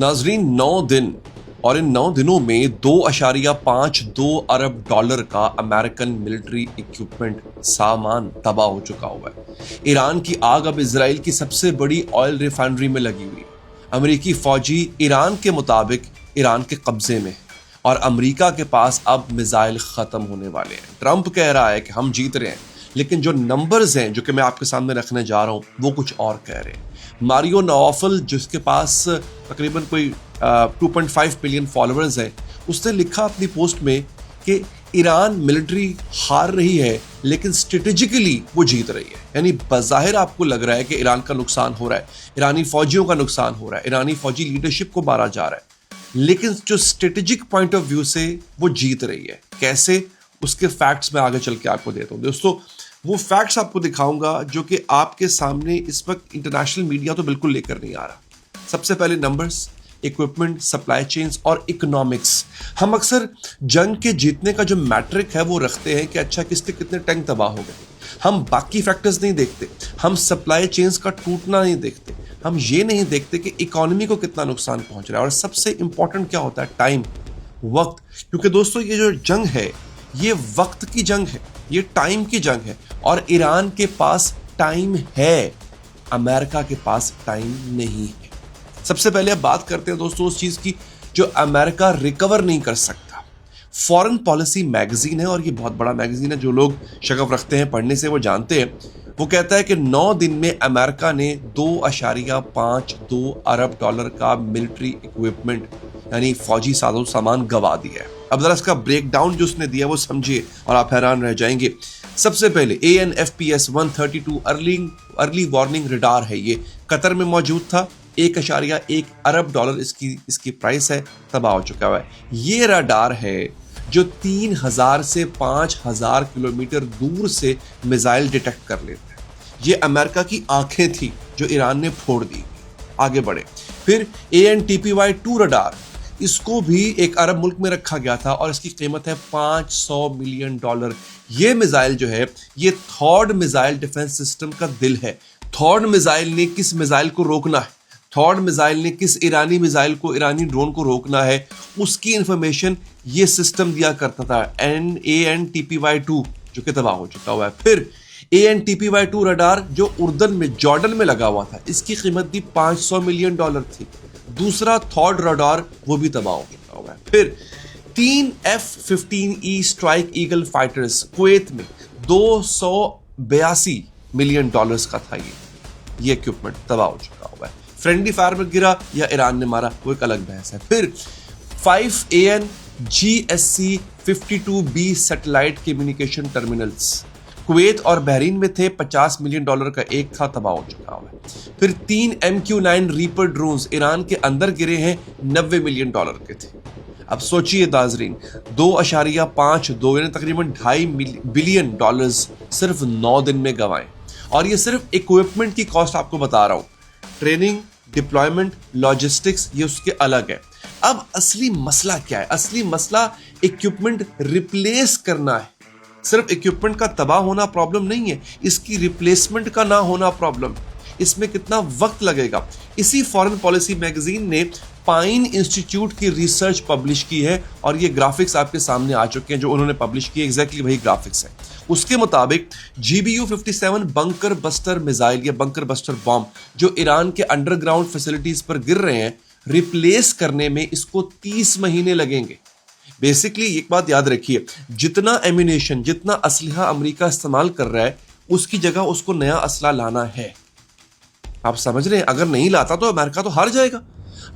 नाजरीन 9 दिन और इन 9 दिनों में 2.52 अरब डॉलर का अमेरिकन मिलिट्री इक्विपमेंट सामान तबाह हो चुका हुआ है। ईरान की आग अब इजराइल की सबसे बड़ी ऑयल रिफाइनरी में लगी हुई है। अमेरिकी फौजी ईरान के मुताबिक ईरान के कब्जे में है और अमेरिका के पास अब मिसाइल खत्म होने वाले हैं। ट्रंप कह रहा है कि हम जीत रहे हैं, लेकिन जो नंबर्स हैं जो कि मैं आपके सामने रखने जा रहा हूं वो कुछ और कह रहे हैं। मारियो नवाफल, जिसके पास तकरीबन कोई 2.5 मिलियन फॉलोअर्स हैं, उसने लिखा अपनी पोस्ट में कि ईरान मिलिट्री हार रही है लेकिन स्ट्रेटेजिकली वो जीत रही है। यानी बज़ाहिर आपको लग रहा है कि ईरान का नुकसान हो रहा है, ईरानी फौजियों का नुकसान हो रहा है, ईरानी फौजी लीडरशिप को मारा जा रहा है, लेकिन जो स्ट्रेटेजिक पॉइंट ऑफ व्यू से वो जीत रही है। कैसे, उसके फैक्ट्स मैं आगे चल के आपको देता हूं। दोस्तों, वो फैक्ट्स आपको दिखाऊंगा जो कि आपके सामने इस वक्त इंटरनेशनल मीडिया तो बिल्कुल लेकर नहीं आ रहा। सबसे पहले नंबर्स, इक्विपमेंट, सप्लाई चेन्स और इकोनॉमिक्स। हम अक्सर जंग के जीतने का जो मैट्रिक है वो रखते हैं कि अच्छा किसके कितने टैंक तबाह हो गए। हम बाकी फैक्टर्स नहीं देखते, हम सप्लाई चेन्स का टूटना नहीं देखते, हम ये नहीं देखते कि इकोनॉमी को कितना नुकसान पहुंच रहा है। और सबसे इंपॉर्टेंट क्या होता है? टाइम, वक्त। क्योंकि दोस्तों ये जो जंग है ये वक्त की जंग है, ये टाइम की जंग है और ईरान के पास टाइम है, अमेरिका के पास टाइम नहीं है। सबसे पहले अब बात करते हैं दोस्तों उस चीज की जो अमेरिका रिकवर नहीं कर सकता। फॉरेन पॉलिसी मैगजीन है और ये बहुत बड़ा मैगजीन है, जो लोग शगफ रखते हैं पढ़ने से वो जानते हैं। वो कहता है कि 9 दिन में अमेरिका ने 2.52 अरब डॉलर का मिलिट्री इक्विपमेंट यानी फौजी साजो सामान गवा दिया है। अब जरा इसका ब्रेक डाउन जो उसने दिया वो समझिए और आप हैरान रह जाएंगे। सबसे पहले AN/FPS 132 अर्ली वार्निंग रडार है, ये कतर में मौजूद था। 1.1 अरब डॉलर इसकी प्राइस है, तबाह हो चुका हुआ है। ये रडार है जो 3000 से 5000 किलोमीटर दूर से मिसाइल डिटेक्ट कर लेता है। ये अमेरिका की आंखें थी जो ईरान ने फोड़ दी। आगे बढ़े, फिर AN/TPY-2 रडार, इसको भी एक अरब मुल्क में रखा गया था और इसकी कीमत है $500 मिलियन। ये मिसाइल जो है ये थॉर्ड मिसाइल डिफेंस सिस्टम का दिल है। थॉर्ड मिसाइल ने किस मिसाइल को रोकना है, थॉर्ड मिसाइल ने किस ईरानी मिसाइल को, ईरानी ड्रोन को रोकना है, उसकी इंफॉर्मेशन ये सिस्टम दिया करता था। AN/TPY-2 जो कि तबाह हो चुका हुआ है। फिर AN/TPY-2 रडार जो उर्दन में, जॉर्डन में लगा हुआ था, इसकी कीमत भी $500 मिलियन थी। दूसरा थॉर्ड रडार वो भी तबाह हो चुका हुआ है। फिर 3 F-15E strike eagle fighters Kuwait में $282 मिलियन का था। ये इक्विपमेंट तबाह हो चुका हुआ है। फ्रेंडली फायर में गिरा या ईरान ने मारा वो एक अलग बहस है। फिर 5 AN/GSC-52B satellite communication terminals Kuwait और बहरीन में थे, $50 मिलियन का एक था, तबाह हो चुका हुआ है। फिर 3 MQ-9 रीपर ड्रोन्स ईरान के अंदर गिरे हैं, $90 मिलियन के थे। अब सोचिए नाज़रीन, 2.52 यानी तकरीबन $2.5 बिलियन सिर्फ 9 दिन में गंवाए। और ये सिर्फ इक्विपमेंट की कॉस्ट आपको बता रहा हूं, ट्रेनिंग, डिप्लॉयमेंट, लॉजिस्टिक्स ये उसके अलग है। अब असली मसला क्या है? असली मसला इक्विपमेंट रिप्लेस करना है। सिर्फ इक्विपमेंट का तबाह होना प्रॉब्लम नहीं है, इसकी रिप्लेसमेंट का ना होना प्रॉब्लम। इसमें कितना वक्त लगेगा? इसी फॉरेन पॉलिसी मैगजीन ने पाइन इंस्टीट्यूट की रिसर्च पब्लिश की है और ये ग्राफिक्स आपके सामने आ चुके हैं जो उन्होंने पब्लिश किए, एग्जैक्टली वही ग्राफिक्स है। उसके मुताबिक GBU-57 बंकर बस्टर मिसाइल या बंकर बस्टर बॉम्ब जो ईरान के अंडरग्राउंड फैसिलिटीज पर गिर रहे हैं, रिप्लेस करने में इसको 30 महीने लगेंगे। बेसिकली एक बात याद रखिए, जितना एम्यूनेशन, जितना असलहा अमेरिका इस्तेमाल कर रहा है उसकी जगह उसको नया असला लाना है। आप समझ रहे हैं? अगर नहीं लाता तो अमेरिका तो हार जाएगा।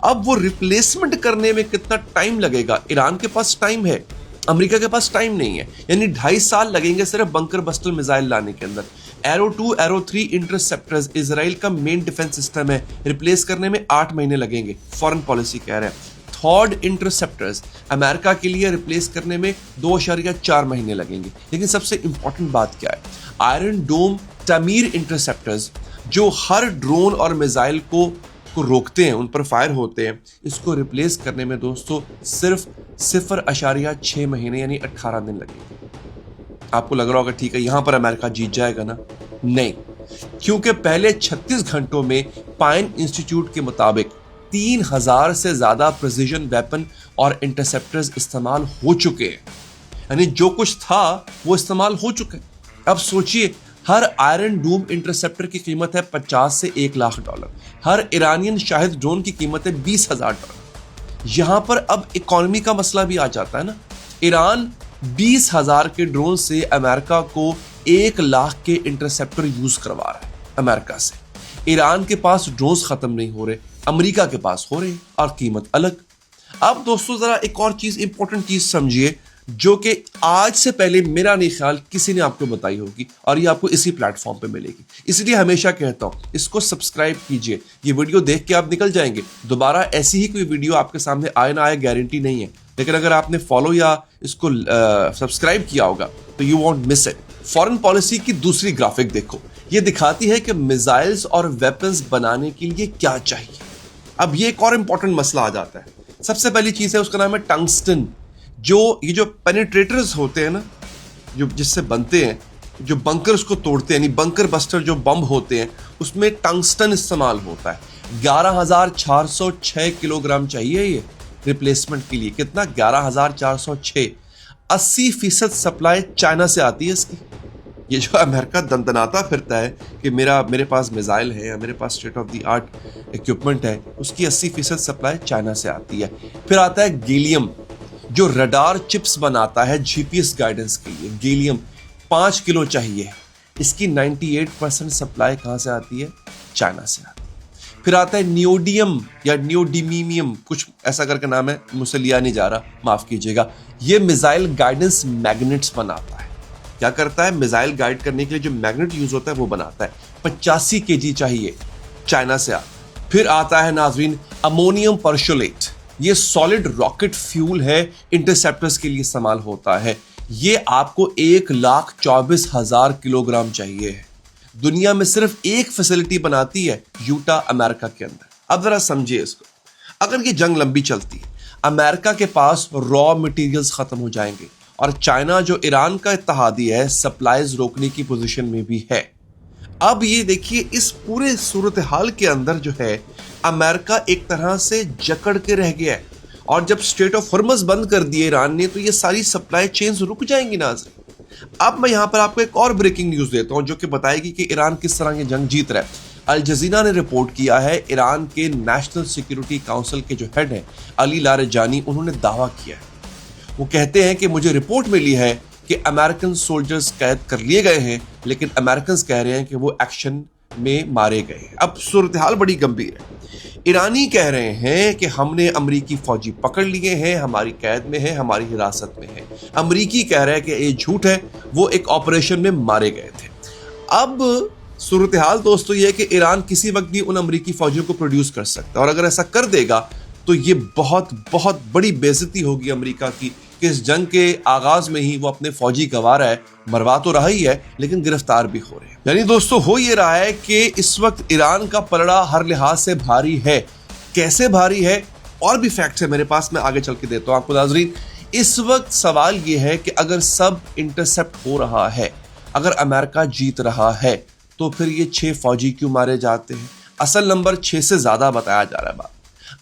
अब वो रिप्लेसमेंट करने में कितना टाइम लगेगा? ईरान के पास टाइम है, अमेरिका के पास टाइम नहीं है। यानी 2.5 साल लगेंगे सिर्फ बंकर बस्टर मिसाइल लाने के अंदर। एरो 2, एरो 3 इंटरसेप्टर्स इजराइल का मेन डिफेंस सिस्टम है, रिप्लेस करने में 8 महीने लगेंगे, फॉरेन पॉलिसी कह रहे हैं। थॉर्ड इंटरसेप्टर्स अमेरिका के लिए रिप्लेस करने में 2.4 महीने लगेंगे। लेकिन सबसे इंपॉर्टेंट बात क्या है? आयरन डोम टमीर इंटरसेप्टर्स जो हर ड्रोन और मिसाइल को रोकते हैं, उन पर फायर होते हैं, इसको रिप्लेस करने में दोस्तों सिर्फ 0.6 महीने यानी 18 दिन लगेंगे। आपको लग रहा होगा ठीक है यहां पर अमेरिका जीत जाएगा ना? नहीं, क्योंकि पहले 36 घंटों में पाइन इंस्टीट्यूट के मुताबिक 3000 से ज्यादा प्रिसीजन वेपन और इंटरसेप्टर्स इस्तेमाल हो चुके हैं। यानी जो कुछ था वो इस्तेमाल हो चुका है। अब सोचिए, हर आयरन डूम इंटरसेप्टर की कीमत है 50 से 1 लाख डॉलर। हर ईरानियन शाहिद ड्रोन की कीमत है 20,000 डॉलर। यहां पर अब इकोनॉमी का मसला भी आ जाता है ना। ईरान 20,000 के ड्रोन से अमेरिका को 1 लाख के इंटरसेप्टर यूज करवा रहा है अमेरिका से। ईरान के पास ड्रोन्स खत्म नहीं हो रहे, अमेरिका के पास हो रहे, और कीमत अलग। अब दोस्तों जरा एक और चीज, इंपॉर्टेंट चीज समझिए, जो कि आज से पहले मेरा नहीं ख्याल किसी ने आपको बताई होगी, और ये आपको इसी प्लेटफॉर्म पे मिलेगी। इसलिए हमेशा कहता हूं, इसको सब्सक्राइब कीजिए। ये वीडियो देख के आप निकल जाएंगे, दोबारा ऐसी ही कोई वीडियो आपके सामने आए ना आए गारंटी नहीं है, लेकिन अगर आपने फॉलो या इसको सब्सक्राइब किया होगा तो you want miss it. Foreign policy की दूसरी ग्राफिक देखो, ये दिखाती है कि मिसाइल्स और वेपन्स बनाने के लिए क्या चाहिए। अब ये एक और इंपॉर्टेंट मसला आ जाता है। सबसे पहली चीज है, उसका नाम है टंगस्टन। ये जो पेनिट्रेटर्स होते हैं ना, जो जिससे बनते हैं, जो बंकर्स को तोड़ते हैं, यानी बंकर बस्टर जो बम होते हैं, उसमें टंगस्टन इस्तेमाल होता है। 11,406 किलोग्राम चाहिए ये रिप्लेसमेंट के लिए। कितना? 11,406। 80% सप्लाई चाइना से आती है इसकी। ये जो अमेरिका दंदनाता फिरता है कि मेरे पास मिसाइल है या मेरे पास state of the art equipment है, उसकी 80% सप्लाई चाइना से आती है। फिर आता है गैलियम, जो रडार चिप्स बनाता है जीपीएस गाइडेंस के लिए। गैलियम 5 किलो चाहिए, इसकी 98% सप्लाई कहां से आती है? चाइना से आती है। फिर आता है नियोडियम या नियोडिमीमियम, कुछ ऐसा करके नाम है, मुझसे लिया नहीं जा रहा, माफ कीजिएगा। ये मिसाइल गाइडेंस मैग्नेट्स बनाता है। क्या करता है? मिसाइल गाइड करने के लिए जो मैग्नेट यूज होता है वो बनाता है। 85 केजी चाहिए, चाइना से आता है। फिर आता है नाजरीन अमोनियम परशोलेट। ये सॉलिड रॉकेट फ्यूल है, इंटरसेप्टर्स के लिए इस्तेमाल होता है। ये आपको 1,24,000 किलोग्राम चाहिए। दुनिया में सिर्फ एक फैसिलिटी बनाती है, यूटा, अमेरिका के अंदर। अब जरा समझिए इसको। अगर ये जंग लंबी चलती है, अमेरिका के पास रॉ मटेरियल्स खत्म हो जाएंगे, और चाइना जो ईरान का इत्तेहादी है, सप्लाईज रोकने की पोजीशन में भी है। अब ये देखिए, इस पूरे सूरत हाल के अंदर जो है, अमेरिका एक तरह से जकड़ के रह गया है। और जब स्ट्रेट ऑफ हॉर्मज़ बंद कर दिए ईरान ने, तो ये सारी सप्लाई चेन्स रुक जाएंगी नाज़रीन। अब मैं यहां पर आपको एक और ब्रेकिंग न्यूज देता हूं, जो कि बताएगी कि ईरान किस तरह की जंग जीत रहा है। अल जज़ीरा ने रिपोर्ट किया है, ईरान के नेशनल सिक्योरिटी काउंसिल के जो हेड हैं अली लारेजानी, उन्होंने दावा किया है। वो कहते हैं कि मुझे रिपोर्ट मिली है कि अमेरिकन सोल्जर्स कैद कर लिए गए हैं, लेकिन अमेरिकन कह रहे हैं कि वो एक्शन में मारे गए। अब सूरत हाल बड़ी गंभीर है। ईरानी कह रहे हैं कि हमने अमरीकी फौजी पकड़ लिए हैं, हमारी कैद में है, हमारी हिरासत में है। अमरीकी कह रहे हैं कि ये झूठ है, वो एक ऑपरेशन में मारे गए थे। अब सूरत हाल दोस्तों ये है कि ईरान किसी वक्त भी उन अमरीकी फौजियों को प्रोड्यूस कर सकता है, और अगर ऐसा कर देगा तो ये बहुत बहुत बड़ी बेइज्जती होगी अमेरिका की, कि इस जंग के आगाज में ही वो अपने फौजी गंवा रहा है, मरवा तो रहा ही है, लेकिन गिरफ्तार भी हो रहे हैं। यानी दोस्तों हो ये रहा है कि इस वक्त ईरान का पलड़ा हर लिहाज से भारी है। कैसे भारी है? और भी फैक्ट्स है मेरे पास, मैं आगे चल के देता हूं आपको नाज़रीन। इस वक्त सवाल ये है कि अगर सब इंटरसेप्ट हो रहा है, अगर अमेरिका जीत रहा है, तो फिर ये 6 फौजी क्यों मारे जाते हैं? असल नंबर 6 से ज्यादा बताया जा रहा है बात।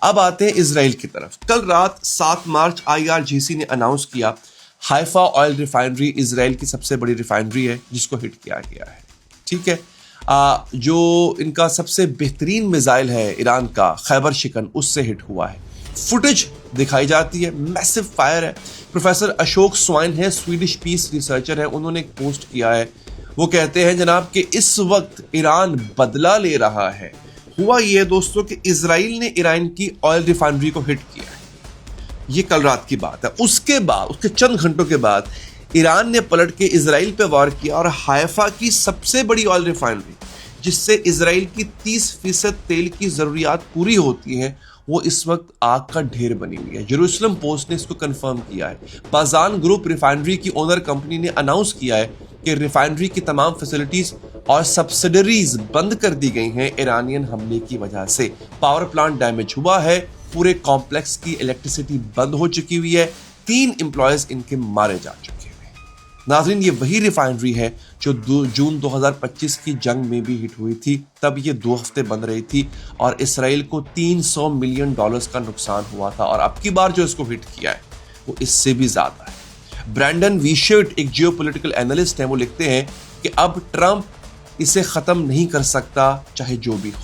अब आते हैं इजराइल की तरफ। कल रात 7 मार्च IRGC ने अनाउंस किया, हाइफा ऑयल रिफाइनरी इजराइल की सबसे बड़ी रिफाइनरी है, जिसको हिट किया गया है। ठीक है, जो इनका सबसे बेहतरीन मिसाइल है ईरान का, खैबर शिकन, उससे हिट हुआ है। फुटेज दिखाई जाती है, मैसिव फायर है। प्रोफेसर अशोक स्वाइन है, स्वीडिश पीस रिसर्चर है, उन्होंने एक पोस्ट किया है। वो कहते हैं जनाब कि इस वक्त ईरान बदला ले रहा है। हुआ ये दोस्तों कि इजराइल ने ईरान की ऑयल रिफाइनरी को हिट किया है। ये कल रात की बात है। उसके बाद, उसके चंद घंटों के बाद ईरान ने पलट के इजराइल पे वार किया, और हाइफा की सबसे बड़ी ऑयल रिफाइनरी, जिससे इजराइल की 30% तेल की जरूरियात पूरी होती है, वो इस वक्त आग का ढेर बनी हुई है। जेरूसलम पोस्ट ने इसको कंफर्म किया है। बाजान ग्रुप रिफाइनरी की ओनर कंपनी ने अनाउंस किया है कि रिफाइनरी की तमाम फैसिलिटीज और सब्सिडरीज बंद कर दी गई हैं ईरानियन हमले की वजह से। पावर प्लांट डैमेज हुआ है, पूरे कॉम्प्लेक्स की इलेक्ट्रिसिटी बंद हो चुकी हुई है, 3 एम्प्लॉयज इनके मारे जा चुके हैं। नाज़रीन, ये वही रिफाइनरी है जो जून 2025 की जंग में भी हिट हुई थी। तब ये 2 हफ्ते बंद रही थी और इसराइल को $300 मिलियन का नुकसान हुआ था। और अब की बार जो इसको हिट किया है वो इससे भी ज्यादा है। ब्रैंडन वीशर्ट एक जियोपॉलिटिकल एनालिस्ट हैं, वो लिखते हैं कि अब ट्रंप इसे खत्म नहीं कर सकता चाहे जो भी हो,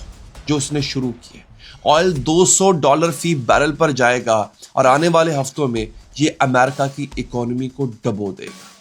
जो उसने शुरू किया। ऑयल $200 फी बैरल पर जाएगा और आने वाले हफ्तों में ये अमेरिका की इकोनॉमी को डबो देगा।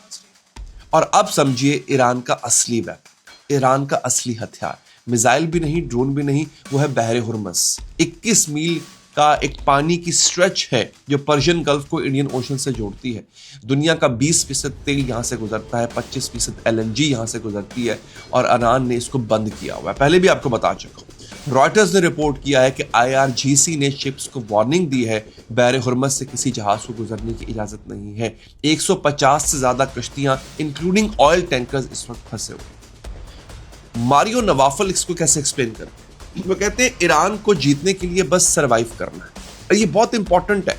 और अब समझिए ईरान का असली वेपन, ईरान का असली हथियार, मिसाइल भी नहीं, ड्रोन भी नहीं, वो है बहरे हुर्मुज़। 21 मील का एक पानी की स्ट्रेच है जो पर्शियन गल्फ को इंडियन ओशन से जोड़ती है। दुनिया का 20% तेल यहां से गुजरता है, 25% LNG यहां से गुजरती है और ईरान ने इसको बंद किया हुआ है। पहले भी आपको बता चुका हूं। रॉयटर्स ने रिपोर्ट किया है कि IRGC ने शिप्स को वार्निंग दी है, बहरे हुर्मुज़ से किसी जहाज को गुजरने की इजाजत नहीं है। 150 से ज्यादा कश्तियां इंक्लूडिंग ऑयल टैंकर्स इस वक्त फंसे हुए। मारियो नवाफल इसको कैसे एक्सप्लेन करते हैं? वो कहते हैं ईरान को जीतने के लिए बस सरवाइव करना है। और ये बहुत इंपॉर्टेंट है।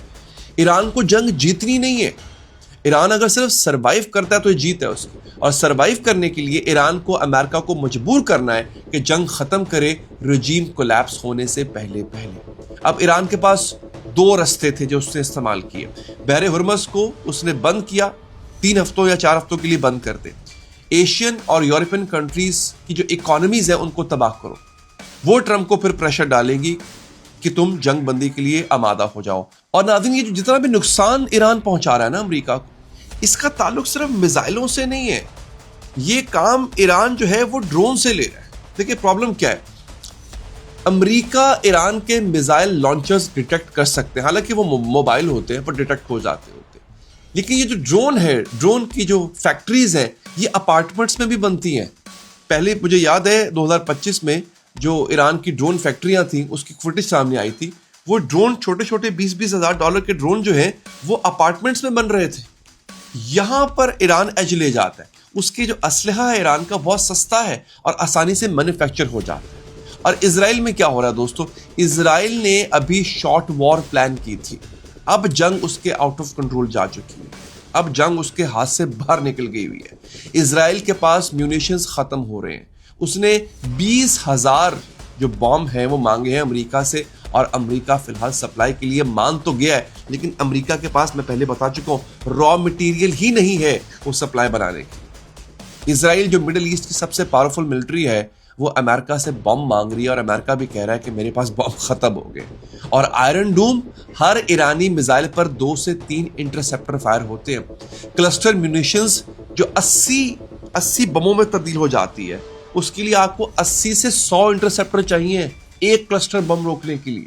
ईरान को जंग जीतनी नहीं है। ईरान अगर सिर्फ सरवाइव करता है तो ये जीत है उसकी। और सरवाइव करने के लिए ईरान को अमेरिका को मजबूर करना है कि जंग खत्म करे रजीम कोलैप्स होने से पहले पहले। अब ईरान के पास 2 रास्ते थे जो उसने इस्तेमाल किए। बहरे हुर्मुज़ को उसने बंद किया, 3 हफ्तों या 4 हफ्तों के लिए बंद कर दे। एशियन और यूरोपियन कंट्रीज की जो इकोनॉमीज है उनको तबाह करो। वो ट्रंप को फिर प्रेशर डालेगी कि तुम जंग बंदी के लिए आमादा हो जाओ। और नाज़रीन, ये जितना भी नुकसान ईरान पहुंचा रहा है ना अमेरिका को, इसका ताल्लुक सिर्फ मिसाइलों से नहीं है। ये काम ईरान जो है वो ड्रोन से ले रहा है। देखिए प्रॉब्लम क्या है, अमेरिका ईरान के मिसाइल लॉन्चर्स डिटेक्ट कर सकते हैं, हालांकि वो मोबाइल होते हैं पर डिटेक्ट हो जाते होते हैं। लेकिन ये जो ड्रोन है, ड्रोन की जो फैक्ट्रीज हैं, ये अपार्टमेंट्स में भी बनती हैं। पहले मुझे याद है 2025 में जो ईरान की ड्रोन फैक्ट्रियां थी उसकी फुटेज सामने आई थी। वो ड्रोन छोटे छोटे $20-20 हज़ार के ड्रोन जो है वो अपार्टमेंट्स में बन रहे थे। यहां पर ईरान एज ले जाता है। उसके जो असलहा है ईरान का बहुत सस्ता है और आसानी से मैन्युफैक्चर हो जाता है। और इजराइल में क्या हो रहा है दोस्तों, इजराइल ने अभी शॉर्ट वॉर प्लान की थी। अब जंग उसके आउट ऑफ कंट्रोल जा चुकी है। अब जंग उसके हाथ से बाहर निकल गई हुई है। इजराइल के पास म्यूनिशंस खत्म हो रहे हैं। उसने 20,000 जो बॉम्ब हैं वो मांगे हैं अमेरिका से और अमेरिका फिलहाल सप्लाई के लिए मान तो गया है, लेकिन अमेरिका के पास, मैं पहले बता चुका हूं, रॉ मटेरियल ही नहीं है वो सप्लाई बनाने की। इजराइल जो मिडिल ईस्ट की सबसे पावरफुल मिलिट्री है वो अमेरिका से बॉम्ब मांग रही है और अमेरिका भी कह रहा है कि मेरे पास बॉम्ब खत्म हो गए। और आयरन डूम, हर ईरानी मिसाइल पर 2 से 3 इंटरसेप्टर फायर होते हैं। क्लस्टर म्यूनिशंस जो 80 बमों में तब्दील हो जाती है, उसके लिए आपको 80 से 100 इंटरसेप्टर चाहिए एक क्लस्टर बम रोकने के लिए।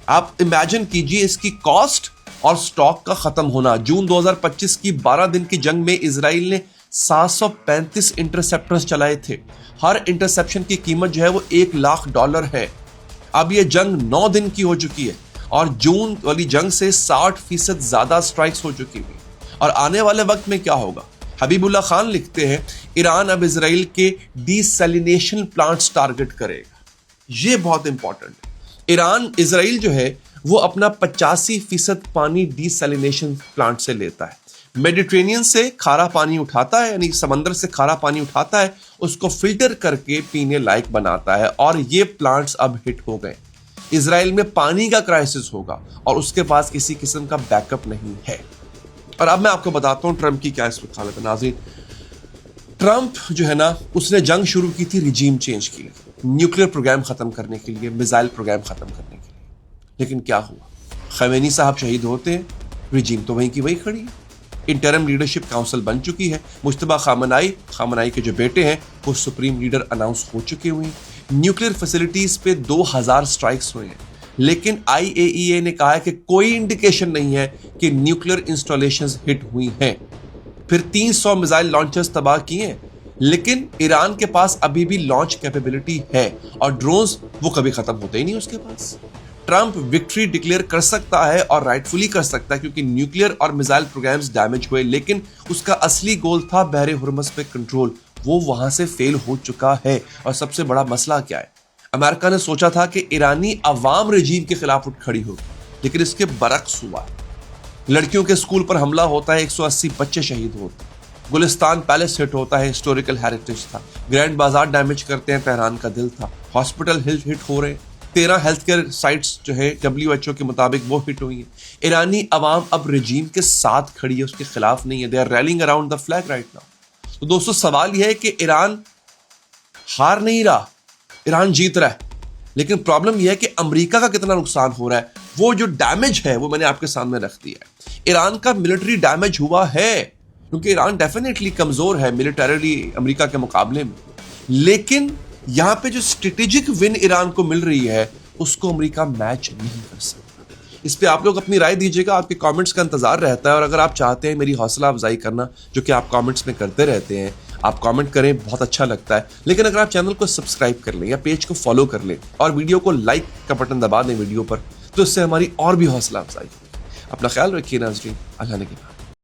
आप इमेजिन कीजिए इसकी कॉस्ट और स्टॉक का खत्म होना। जून 2025 की 12 दिन की जंग में इजराइल ने 735 इंटरसेप्टर्स चलाए थे। हर इंटरसेप्शन की कीमत जो है वो $1 लाख है। अब ये जंग 9 दिन की हो चुकी है और जून वाली जंग से 60% ज्यादा स्ट्राइक्स हो चुकी हुई। और आने वाले वक्त में क्या होगा? हबीबुल्लाह खान लिखते हैं, ईरान अब इजराइल के डिसैलिनेशन प्लांट्स टारगेट करेगा। ये बहुत इंपॉर्टेंट है। ईरान, इजराइल जो है वो अपना 85% पानी डिसैलिनेशन प्लांट से लेता है। मेडिटेरेनियन से खारा पानी उठाता है, यानी समंदर से खारा पानी उठाता है, उसको फिल्टर करके पीने लायक बनाता है। और ये प्लांट्स अब हिट हो गए। इजराइल में पानी का क्राइसिस होगा और उसके पास किसी किस्म का बैकअप नहीं है। और अब मैं आपको बताता हूं ट्रंप की क्या इस वक्त हालत है। नाज़रीन, ट्रंप जो है ना, उसने जंग शुरू की थी रिजीम चेंज के लिए, न्यूक्लियर प्रोग्राम खत्म करने के लिए, मिसाइल प्रोग्राम खत्म करने के लिए। लेकिन क्या हुआ? खमेनी साहब शहीद होते हैं, रिजीम तो वहीं की वहीं खड़ी है। इंटरम लीडरशिप काउंसिल बन चुकी है। मुश्तबा खामनाई के जो बेटे हैं वो सुप्रीम लीडर अनाउंस हो चुके हुए हैं। न्यूक्लियर फैसिलिटीज पे 2000 स्ट्राइक्स हुए हैं, लेकिन IAEA ने कहा है कि कोई इंडिकेशन नहीं है कि न्यूक्लियर इंस्टॉलेशंस हिट हुई हैं। फिर 300 मिसाइल लॉन्चर्स तबाह किए हैं, लेकिन ईरान के पास अभी भी लॉन्च कैपेबिलिटी है और ड्रोन्स वो कभी खत्म होते ही नहीं उसके पास। ट्रंप विक्ट्री डिक्लेयर कर सकता है और राइटफुली कर सकता है क्योंकि न्यूक्लियर और मिसाइल प्रोग्राम्स डैमेज हुए, लेकिन उसका असली गोल था बहरे हुर्मुज़ पे कंट्रोल, वो वहां से फेल हो चुका है। और सबसे बड़ा मसला क्या है? अमेरिका ने सोचा था कि ईरानी अवाम रजीम के खिलाफ उठ खड़ी होगी, लेकिन इसके बरक्स हुआ। लड़कियों के स्कूल पर हमला होता है, 180 बच्चे शहीद होते हैं। गुलिस्तान पैलेस हिट होता है, हिस्टोरिकल हेरिटेज था। ग्रैंड बाजार डैमेज करते हैं, तेहरान का दिल था। हॉस्पिटल हिट हो रहे हैं, 13 हेल्थ केयर साइट्स जो है WHO के मुताबिक वो हिट हुई हैं। ईरानी अवाम अब रजीम के साथ खड़ी है, उसके खिलाफ नहीं है। They are rallying around the flag right now. तो दोस्तों सवाल यह है कि ईरान हार नहीं रहा, ईरान जीत रहा है, लेकिन प्रॉब्लम यह है कि अमेरिका का कितना नुकसान हो रहा है। वो जो डैमेज है वो मैंने आपके सामने रख दिया है। ईरान का मिलिट्री डैमेज हुआ है, क्योंकि ईरान डेफिनेटली कमजोर है मिलिटरीली अमेरिका के मुकाबले में, लेकिन यहां पे जो स्ट्रेटेजिक विन ईरान को मिल रही है उसको अमेरिका मैच नहीं कर सकता। इस पे आप लोग अपनी राय दीजिएगा, आपके कमेंट्स का इंतजार रहता है। और अगर आप चाहते हैं मेरी हौसला अफजाई करना, जो कि आप कमेंट्स में करते रहते हैं, आप कमेंट करें, बहुत अच्छा लगता है। लेकिन अगर आप चैनल को सब्सक्राइब कर लें या पेज को फॉलो कर लें और वीडियो को लाइक का बटन दबा दें वीडियो पर, तो इससे हमारी और भी हौसला अफजाई होगी। अपना ख्याल रखिए नाज़रीन, अल्लाह ने के बाद।